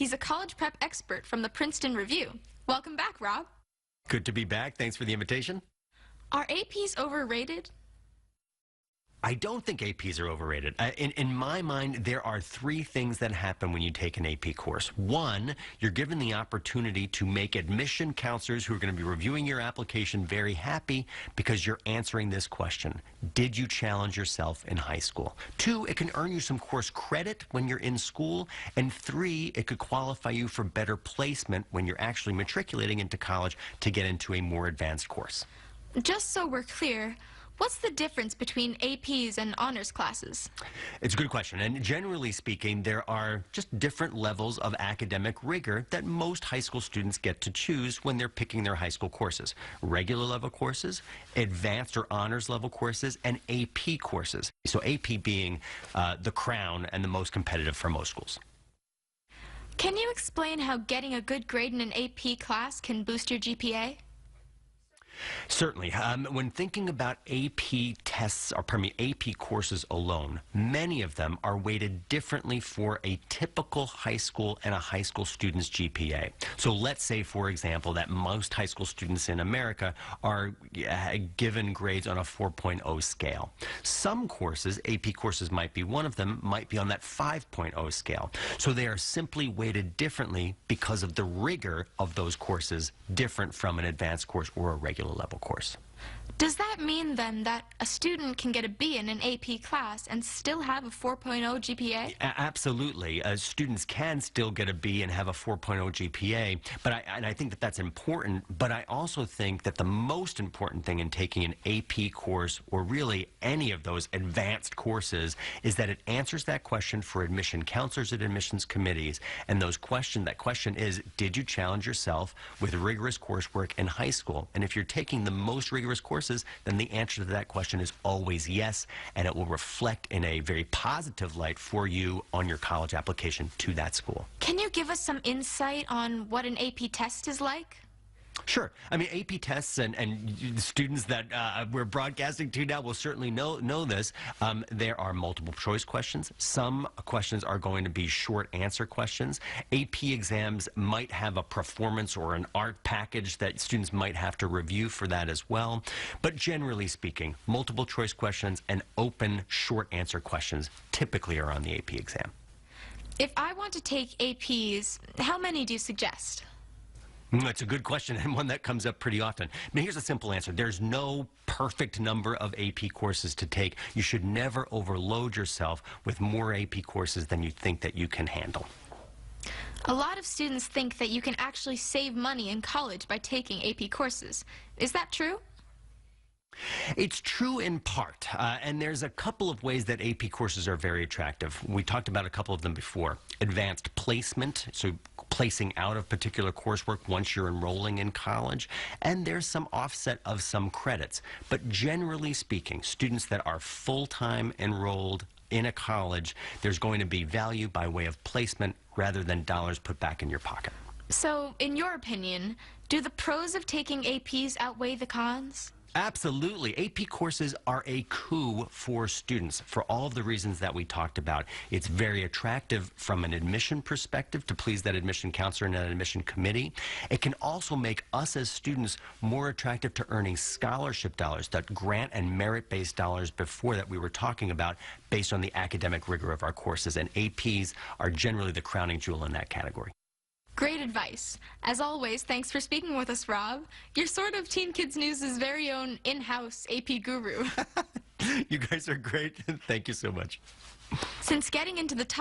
He's a college prep expert from the Princeton Review. Welcome back, Rob. Good to be back. Thanks for the invitation. Are APs overrated? I don't think APs are overrated. In my mind, there are three things that happen when you take an AP course. One, you're given the opportunity to make admission counselors who are going to be reviewing your application very happy because you're answering this question. Did you challenge yourself in high school? Two, it can earn you some course credit when you're in school. And three, it could qualify you for better placement when you're actually matriculating into college to get into a more advanced course. Just so we're clear, what's the difference between APs and honors classes? It's a good question. And generally speaking, there are just different levels of academic rigor that most high school students get to choose when they're picking their high school courses. Regular level courses, advanced or honors level courses, and AP courses. So AP being the crown and the most competitive for most schools. Can you explain how getting a good grade in an AP class can boost your GPA? Certainly. When thinking about AP tests, or pardon me, AP courses alone, many of them are weighted differently for a typical high school and a high school student's GPA. So let's say, for example, that most high school students in America are given grades on a 4.0 scale. Some courses, AP courses might be one of them, might be on that 5.0 scale. So they are simply weighted differently because of the rigor of those courses, different from an advanced course or a regular level course. Does that mean then that a student can get a B in an AP class and still have a 4.0 GPA? Absolutely. Students can still get a B and have a 4.0 GPA, but I think that that's important, but I also think that the most important thing in taking an AP course, or really any of those advanced courses, is that it answers that question for admission counselors at admissions committees, and that question is, did you challenge yourself with rigorous coursework in high school? And if you're taking the most rigorous courses, then the answer to that question is always yes, and it will reflect in a very positive light for you on your college application to that school. Can you give us some insight on what an AP test is like? Sure. I mean, AP tests and students that we're broadcasting to now will certainly know this. There are multiple choice questions. Some questions are going to be short answer questions. AP exams might have a performance or an art package that students might have to review for that as well. But generally speaking, multiple choice questions and open short answer questions typically are on the AP exam. If I want to take APs, how many do you suggest? That's a good question, and one that comes up pretty often. I mean, here's a simple answer. There's no perfect number of AP courses to take. You should never overload yourself with more AP courses than you think that you can handle. A lot of students think that you can actually save money in college by taking AP courses. Is that true? It's true in part, and there's a couple of ways that AP courses are very attractive. We talked about a couple of them before. Advanced placement, so placing out of particular coursework once you're enrolling in college, and there's some offset of some credits. But generally speaking, students that are full-time enrolled in a college, there's going to be value by way of placement rather than dollars put back in your pocket. So, in your opinion, do the pros of taking APs outweigh the cons? Absolutely. AP courses are a coup for students for all of the reasons that we talked about. It's very attractive from an admission perspective to please that admission counselor and that admission committee. It can also make us as students more attractive to earning scholarship dollars, that grant and merit-based dollars before that we were talking about, based on the academic rigor of our courses. And APs are generally the crowning jewel in that category. Great advice. As always, thanks for speaking with us, Rob. You're sort of Teen Kids News' very own in-house AP guru. You guys are great. Thank you so much. Since getting into the top